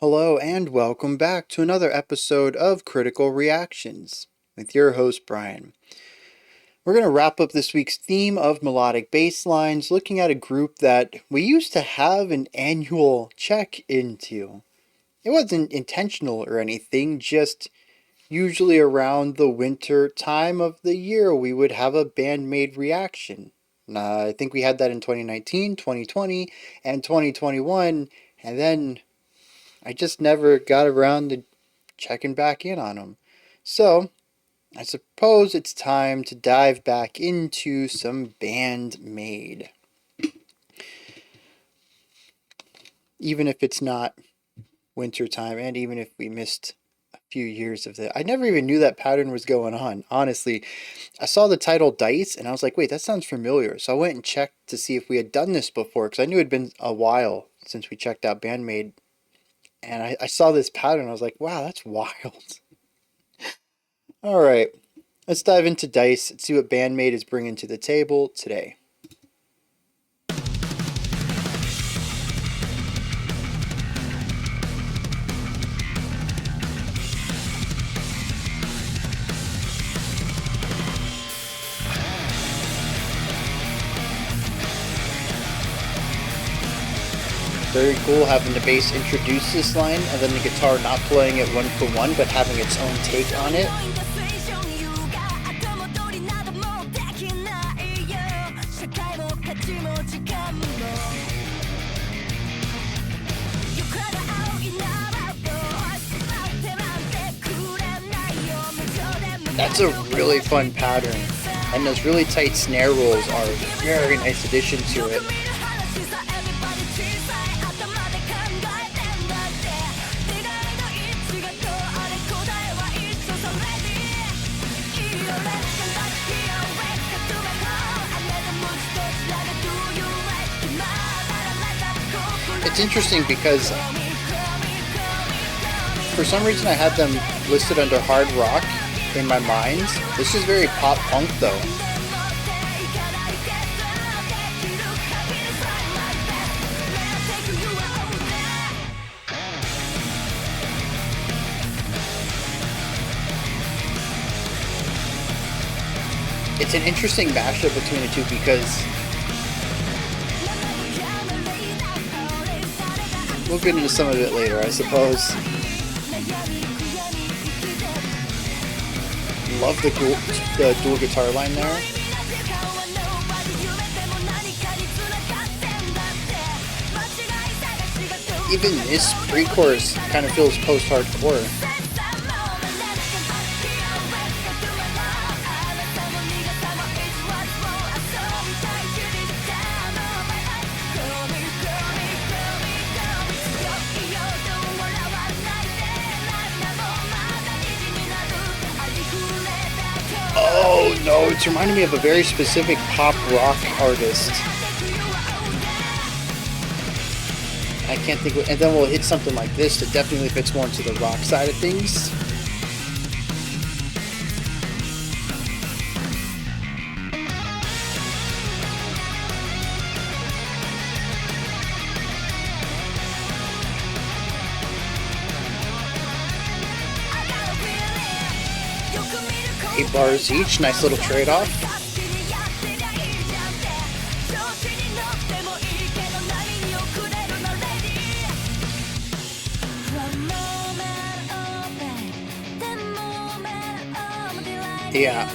Hello and welcome back to another episode of Critical Reactions with your host Bryan. We're going to wrap up this week's theme of melodic bass lines looking at a group that we used to have an annual check into. It wasn't intentional or anything, just usually around the winter time of the year we would have a BAND-MAID reaction. I think we had that in 2019, 2020, and 2021, and then I just never got around to checking back in on them. So, I suppose it's time to dive back into some BAND-MAID. Even if it's not wintertime, and even if we missed a few years of that. I never even knew that pattern was going on, honestly. I saw the title Dice, and I was like, wait, that sounds familiar. So I went and checked to see if we had done this before, because I knew it had been a while since we checked out BAND-MAID. And I saw this pattern, I was like, wow, that's wild. Alright, let's dive into Dice and see what BAND-MAID is bringing to the table today. Very cool having the bass introduce this line and then the guitar not playing it one for one but having its own take on it. That's a really fun pattern, and those really tight snare rolls are a very nice addition to it. It's interesting because for some reason I had them listed under hard rock in my mind. This is very pop punk though. It's an interesting mashup between the two because we'll get into some of it later, I suppose. Love the dual guitar line there. Even this pre-chorus kind of feels post-hardcore. Oh no, it's reminding me of a very specific pop rock artist. I can't think of, and then we'll hit something like this that definitely fits more into the rock side of things. Eight bars each, nice little trade-off. Yeah.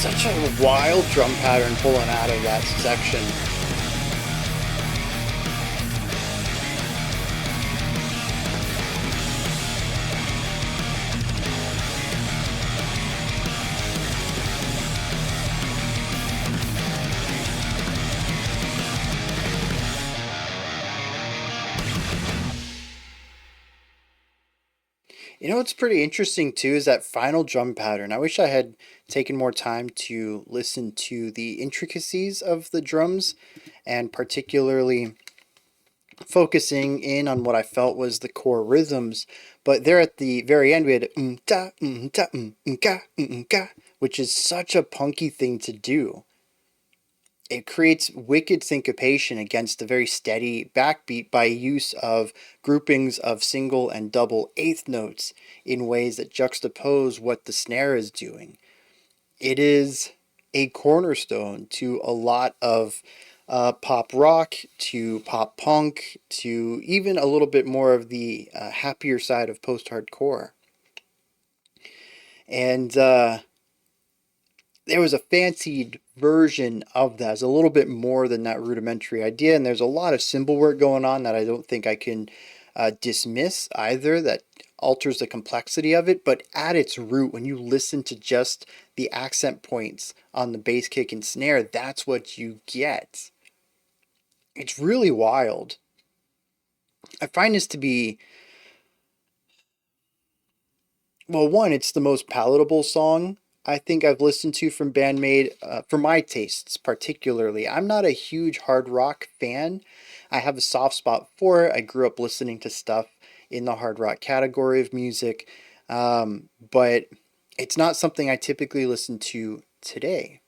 Such a wild drum pattern pulling out of that section. You know what's pretty interesting too is that final drum pattern. I wish I had taken more time to listen to the intricacies of the drums, and particularly focusing in on what I felt was the core rhythms. But there at the very end, we had ta ta ka ka, which is such a punky thing to do. It creates wicked syncopation against the very steady backbeat by use of groupings of single and double eighth notes in ways that juxtapose what the snare is doing. It is a cornerstone to a lot of pop rock, to pop punk, to even a little bit more of the happier side of post-hardcore. And there was a fancied version of that. It's a little bit more than that rudimentary idea, and there's a lot of cymbal work going on that I don't think I can dismiss either, that alters the complexity of it. But at its root, when you listen to just the accent points on the bass kick and snare, that's what you get. It's really wild. I find this to be, well, one, it's the most palatable song I think I've listened to from BAND-MAID, for my tastes particularly. I'm not a huge hard rock fan. I have a soft spot for it. I grew up listening to stuff in the hard rock category of music, but it's not something I typically listen to today.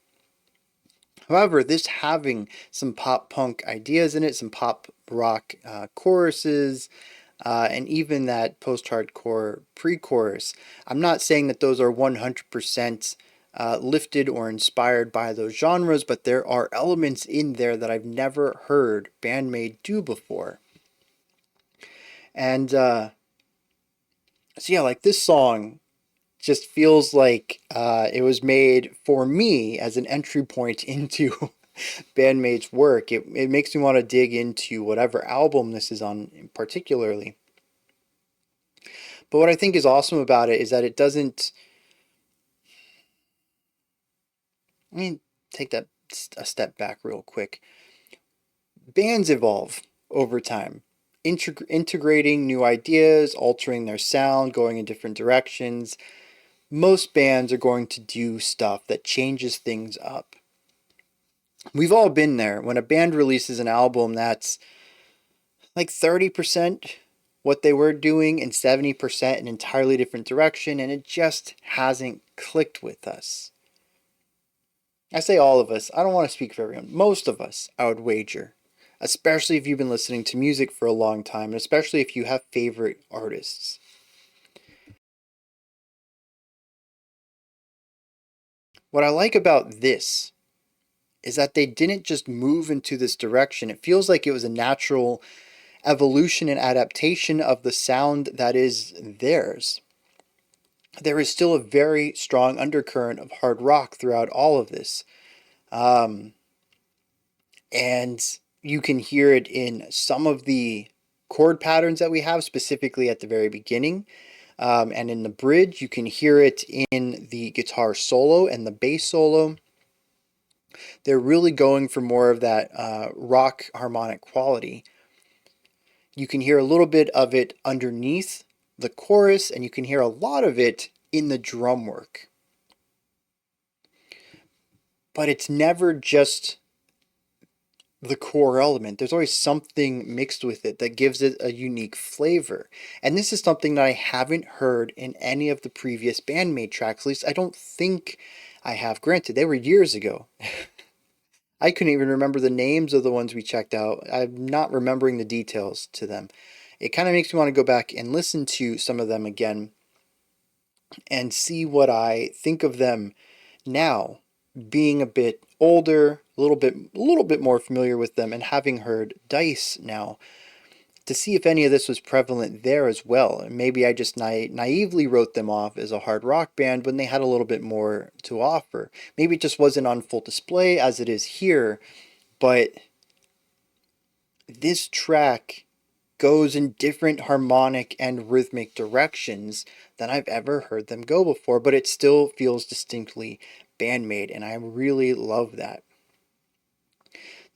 However, this having some pop punk ideas in it, some pop rock choruses, and even that post-hardcore pre-chorus. I'm not saying that those are 100% lifted or inspired by those genres, but there are elements in there that I've never heard BAND-MAID do before. And so yeah, like this song just feels like it was made for me as an entry point into BAND-MAID's work. It makes me want to dig into whatever album this is on particularly. But what I think is awesome about it is that it doesn't, I mean, take that a step back real quick. Bands evolve over time, integrating new ideas, altering their sound, going in different directions. Most bands are going to do stuff that changes things up. We've all been there when a band releases an album that's like 30% what they were doing and 70% an entirely different direction, and it just hasn't clicked with us. I say all of us, I don't want to speak for everyone. Most of us, I would wager. Especially if you've been listening to music for a long time, and especially if you have favorite artists. What I like about this is that they didn't just move into this direction. It feels like it was a natural evolution and adaptation of the sound that is theirs. There is still a very strong undercurrent of hard rock throughout all of this. And you can hear it in some of the chord patterns that we have, specifically at the very beginning. And in the bridge, you can hear it in the guitar solo and the bass solo. They're really going for more of that rock harmonic quality. You can hear a little bit of it underneath the chorus, and you can hear a lot of it in the drum work. But it's never just the core element. There's always something mixed with it that gives it a unique flavor. And this is something that I haven't heard in any of the previous BAND-MAID tracks. At least I don't think I have. Granted, they were years ago. I couldn't even remember the names of the ones we checked out. I'm not remembering the details to them. It kind of makes me want to go back and listen to some of them again and see what I think of them now, being a bit older, a little bit more familiar with them, and having heard Dice now, to see if any of this was prevalent there as well. And maybe I just naively wrote them off as a hard rock band when they had a little bit more to offer. Maybe it just wasn't on full display as it is here, but this track goes in different harmonic and rhythmic directions than I've ever heard them go before, but it still feels distinctly BAND-MAID, and I really love that.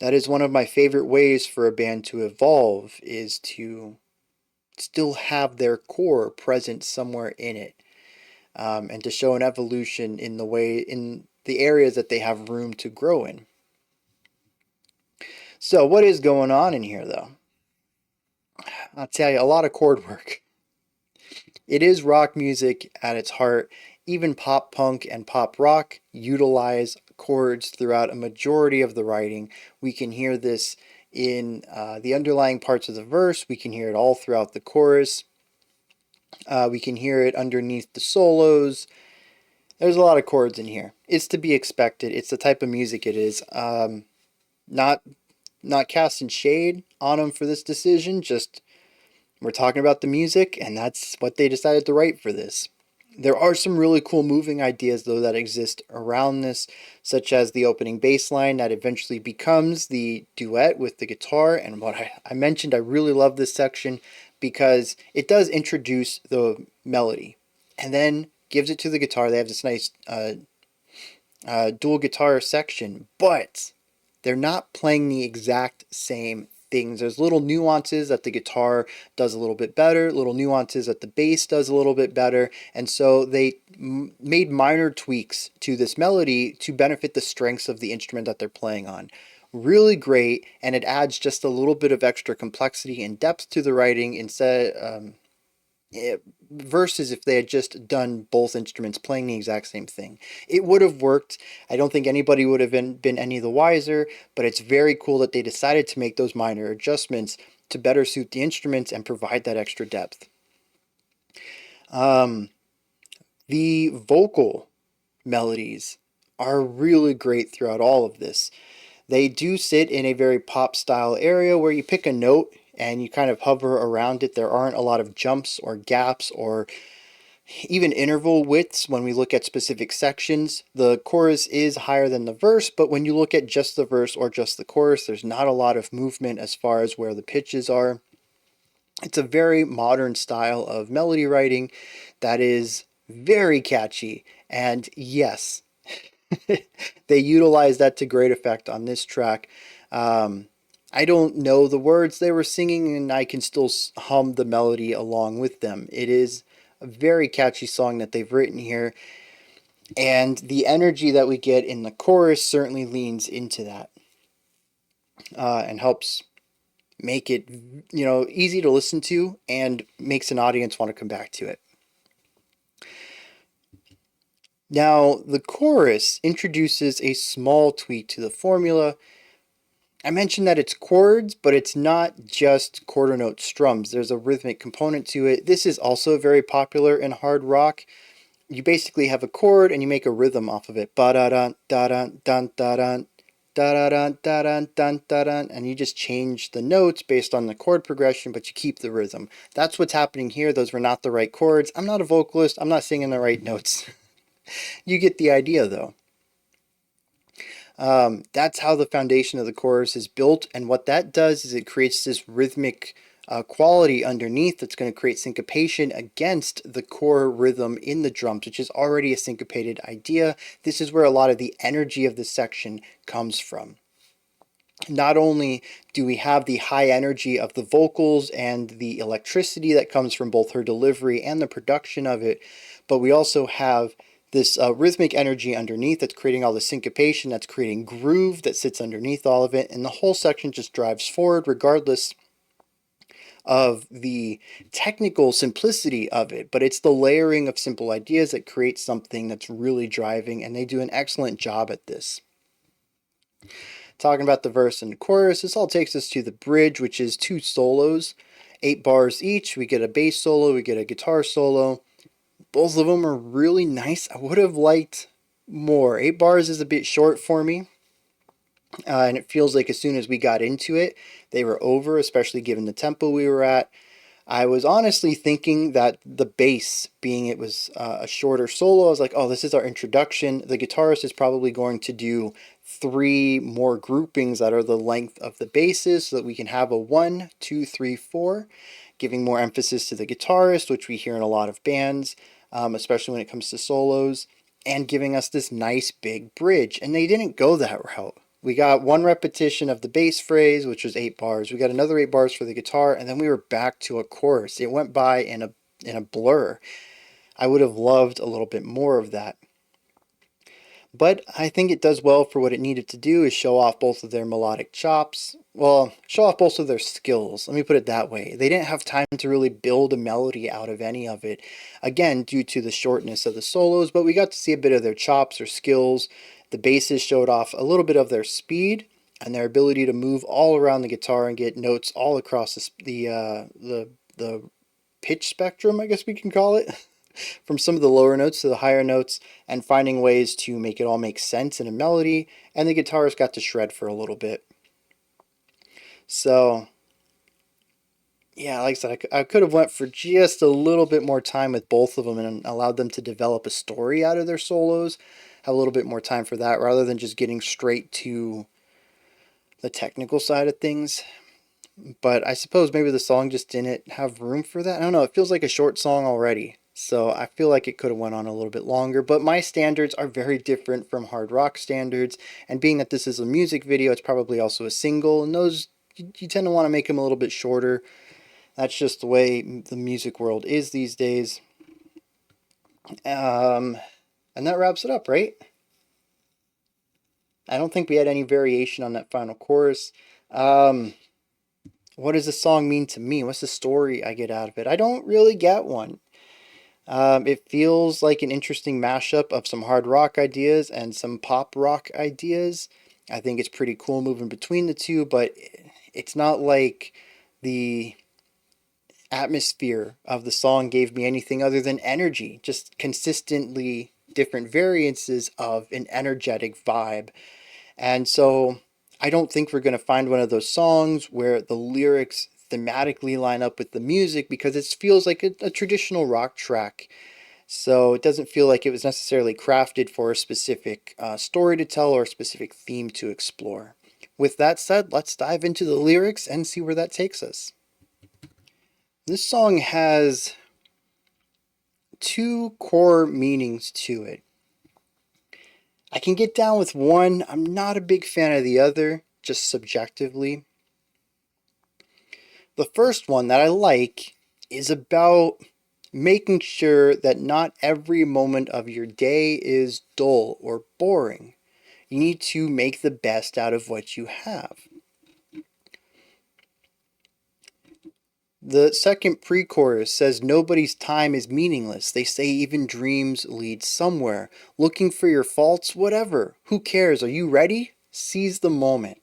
That is one of my favorite ways for a band to evolve, is to still have their core present somewhere in it, and to show an evolution in the areas that they have room to grow in. So what is going on in here, though? I'll tell you, a lot of chord work. It is rock music at its heart. Even pop punk and pop rock utilize chords throughout a majority of the writing. We can hear this in the underlying parts of the verse. We can hear it all throughout the chorus. We can hear it underneath the solos. There's a lot of chords in here. It's to be expected. It's the type of music it is. Not casting shade on them for this decision, just we're talking about the music, and that's what they decided to write for this. There are some really cool moving ideas, though, that exist around this, such as the opening bass line that eventually becomes the duet with the guitar. And what I mentioned, I really love this section because it does introduce the melody and then gives it to the guitar. They have this nice dual guitar section, but they're not playing the exact same things. There's little nuances that the guitar does a little bit better, little nuances that the bass does a little bit better, and so they made minor tweaks to this melody to benefit the strengths of the instrument that they're playing on. Really great, and it adds just a little bit of extra complexity and depth to the writing instead versus if they had just done both instruments playing the exact same thing. It would have worked. I don't think anybody would have been any the wiser, but it's very cool that they decided to make those minor adjustments to better suit the instruments and provide that extra depth. The vocal melodies are really great throughout all of this. They do sit in a very pop style area where you pick a note and you kind of hover around it. There aren't a lot of jumps or gaps or even interval widths when we look at specific sections. The chorus is higher than the verse, but when you look at just the verse or just the chorus, there's not a lot of movement as far as where the pitches are. It's a very modern style of melody writing that is very catchy, and yes, they utilize that to great effect on this track. I don't know the words they were singing, and I can still hum the melody along with them. It is a very catchy song that they've written here, and the energy that we get in the chorus certainly leans into that and helps make it, easy to listen to and makes an audience want to come back to it. Now, the chorus introduces a small tweak to the formula. I mentioned that it's chords, but it's not just quarter note strums. There's a rhythmic component to it. This is also very popular in hard rock. You basically have a chord and you make a rhythm off of it. Ba-da-dun, da-dun, dun, da-dun, da-da-dun, da-dun, dun, da-dun, and you just change the notes based on the chord progression, but you keep the rhythm. That's what's happening here. Those were not the right chords. I'm not a vocalist. I'm not singing the right notes. You get the idea, though. That's how the foundation of the chorus is built, and what that does is it creates this rhythmic quality underneath that's going to create syncopation against the core rhythm in the drums, which is already a syncopated idea. This is where a lot of the energy of the section comes from. Not only do we have the high energy of the vocals and the electricity that comes from both her delivery and the production of it, but we also have this rhythmic energy underneath that's creating all the syncopation, that's creating groove that sits underneath all of it, and the whole section just drives forward regardless of the technical simplicity of it. But it's the layering of simple ideas that creates something that's really driving, and they do an excellent job at this. Talking about the verse and the chorus, this all takes us to the bridge, which is 2 solos, 8 bars each. We get a bass solo, we get a guitar solo. Both of them are really nice. I would have liked more. 8 bars is a bit short for me. And it feels like as soon as we got into it, they were over, especially given the tempo we were at. I was honestly thinking that the bass, being it was a shorter solo, I was like, oh, this is our introduction. The guitarist is probably going to do 3 more groupings that are the length of the basses so that we can have a 1, 2, 3, 4, giving more emphasis to the guitarist, which we hear in a lot of bands. Especially when it comes to solos, and giving us this nice big bridge. And they didn't go that route. We got one repetition of the bass phrase, which was 8 bars. We got another 8 bars for the guitar, and then we were back to a chorus. It went by in a blur. I would have loved a little bit more of that. But I think it does well for what it needed to do, is show off both of their melodic chops. Well, show off both of their skills. Let me put it that way. They didn't have time to really build a melody out of any of it. Again, due to the shortness of the solos, but we got to see a bit of their chops or skills. The basses showed off a little bit of their speed and their ability to move all around the guitar and get notes all across the pitch spectrum, I guess we can call it. From some of the lower notes to the higher notes, and finding ways to make it all make sense in a melody, and the guitarist got to shred for a little bit. So yeah, like I said, I could have went for just a little bit more time with both of them and allowed them to develop a story out of their solos, have a little bit more time for that rather than just getting straight to the technical side of things. But I suppose maybe the song just didn't have room for that. I don't know, it feels like a short song already. So I feel like it could have went on a little bit longer, but my standards are very different from hard rock standards, and being that this is a music video, it's probably also a single, and those, you tend to want to make them a little bit shorter. That's just the way the music world is these days. And that wraps it up, right? I don't think we had any variation on that final chorus. What does the song mean to me? What's the story I get out of it? I don't really get one. It feels like an interesting mashup of some hard rock ideas and some pop rock ideas. I think it's pretty cool moving between the two, but it's not like the atmosphere of the song gave me anything other than energy, just consistently different variances of an energetic vibe. And so I don't think we're going to find one of those songs where the lyrics thematically line up with the music, because it feels like a traditional rock track. So it doesn't feel like it was necessarily crafted for a specific story to tell or a specific theme to explore. With that said, let's dive into the lyrics and see where that takes us. This song has two core meanings to it. I can get down with one. I'm not a big fan of the other, just subjectively. The first one that I like is about making sure that not every moment of your day is dull or boring. You need to make the best out of what you have. The second pre-chorus says nobody's time is meaningless. They say even dreams lead somewhere. Looking for your faults, whatever. Who cares? Are you ready? Seize the moment.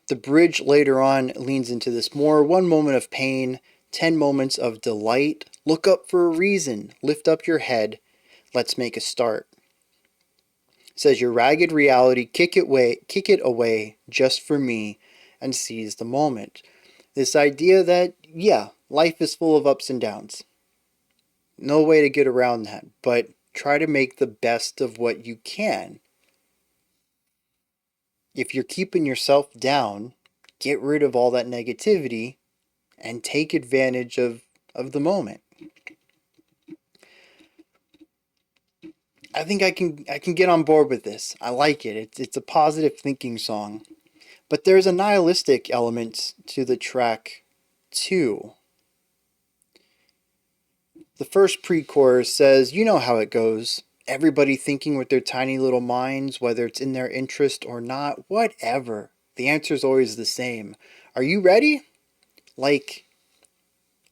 The bridge later on leans into this more. 1 moment of pain, 10 moments of delight. Look up for a reason. Lift up your head. Let's make a start. It says your ragged reality, kick it away just for me, and seize the moment. This idea that, yeah, life is full of ups and downs. No way to get around that, but try to make the best of what you can. If you're keeping yourself down, get rid of all that negativity and take advantage of the moment. I think I can get on board with this. I like it. It's a positive thinking song. But there's a nihilistic element to the track too. The first pre-chorus says, you know how it goes. Everybody thinking with their tiny little minds, whether it's in their interest or not, whatever. The answer's always the same. Are you ready? Like,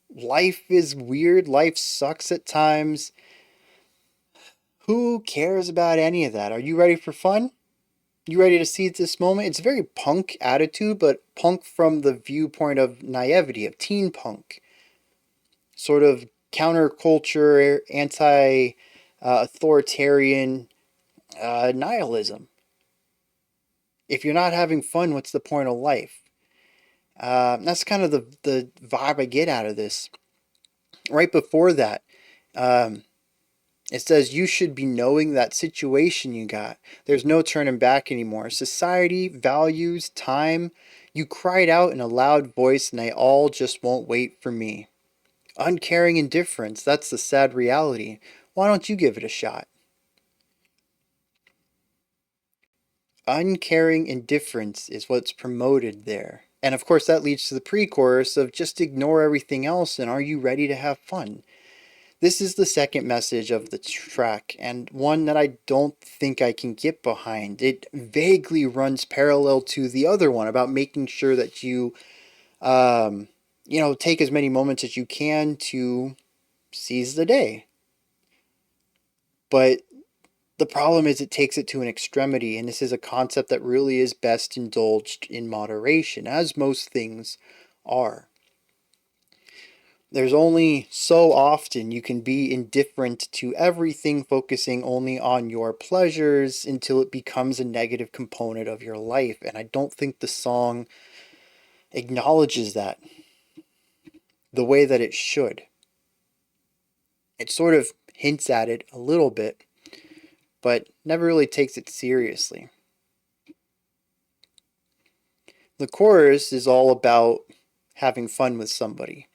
life is weird, life sucks at times. Who cares about any of that? Are you ready for fun? You ready to seize this moment? It's a very punk attitude, but punk from the viewpoint of naivety, of teen punk. Sort of counterculture, anti-authoritarian nihilism. If you're not having fun, what's the point of life? That's kind of the vibe I get out of this. Right before that, it says you should be knowing that situation you got. There's no turning back anymore. Society, values, time. You cried out in a loud voice and they all just won't wait for me. Uncaring indifference, that's the sad reality. Why don't you give it a shot? uncaring indifference is what's promoted there. And of course, that leads to the pre-chorus of just ignore everything else and are you ready to have fun? This is the second message of the track, and one that I don't think I can get behind. It vaguely runs parallel to the other one about making sure that you, take as many moments as you can to seize the day. But the problem is it takes it to an extremity, and this is a concept that really is best indulged in moderation, as most things are. There's only so often you can be indifferent to everything, focusing only on your pleasures until it becomes a negative component of your life. And I don't think the song acknowledges that the way that it should. It sort of hints at it a little bit, but never really takes it seriously. The chorus is all about having fun with somebody.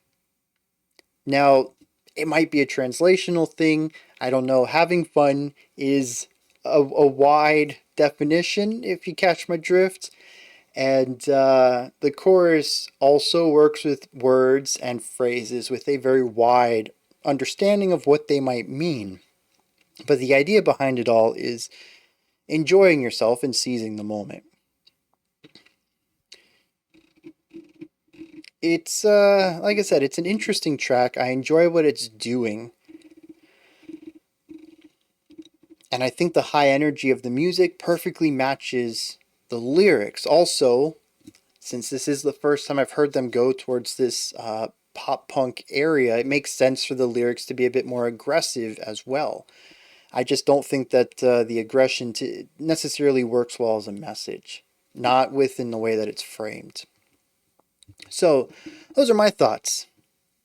Now, it might be a translational thing. I don't know. Having fun is a wide definition, if you catch my drift. And the chorus also works with words and phrases with a very wide understanding of what they might mean. But the idea behind it all is enjoying yourself and seizing the moment. It's, like I said, it's an interesting track. I enjoy what it's doing. And I think the high energy of the music perfectly matches the lyrics. Also, since this is the first time I've heard them go towards this pop punk area, it makes sense for the lyrics to be a bit more aggressive as well. I just don't think that the aggression necessarily works well as a message, not within the way that it's framed. So, those are my thoughts.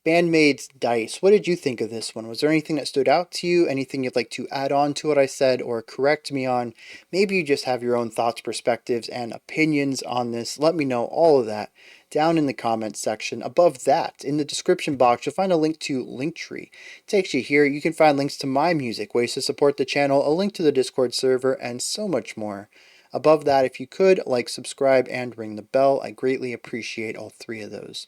BAND-MAID's Dice. What did you think of this one? Was there anything that stood out to you? Anything you'd like to add on to what I said or correct me on? Maybe you just have your own thoughts, perspectives, and opinions on this. Let me know all of that down in the comments section. Above that, in the description box, you'll find a link to Linktree. It takes you here. You can find links to my music, ways to support the channel, a link to the Discord server, and so much more. Above that, if you could, like, subscribe, and ring the bell. I greatly appreciate all three of those.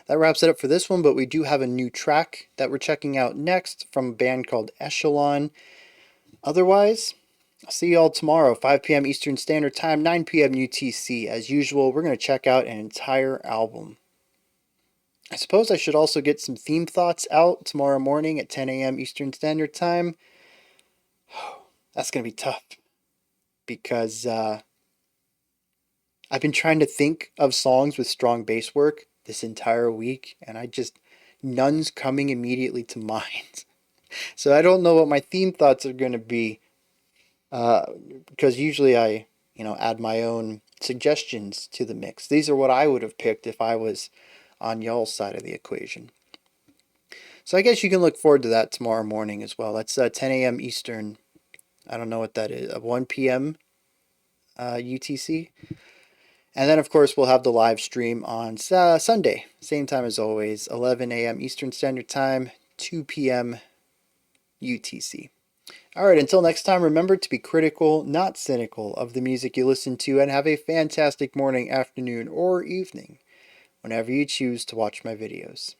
That wraps it up for this one, but we do have a new track that we're checking out next from a band called Echelon. Otherwise, I'll see you all tomorrow, 5 p.m. Eastern Standard Time, 9 p.m. UTC. As usual, we're going to check out an entire album. I suppose I should also get some theme thoughts out tomorrow morning at 10 a.m. Eastern Standard Time. That's going to be tough because I've been trying to think of songs with strong bass work this entire week, and none's coming immediately to mind. So I don't know what my theme thoughts are going to be, because usually I, add my own suggestions to the mix. These are what I would have picked if I was on y'all's side of the equation. So I guess you can look forward to that tomorrow morning as well. That's 10 a.m. Eastern. I don't know what that is. 1 p.m. UTC. And then, of course, we'll have the live stream on Sunday, same time as always, 11 a.m. Eastern Standard Time, 2 p.m. UTC. All right, until next time, remember to be critical, not cynical, of the music you listen to, and have a fantastic morning, afternoon, or evening whenever you choose to watch my videos.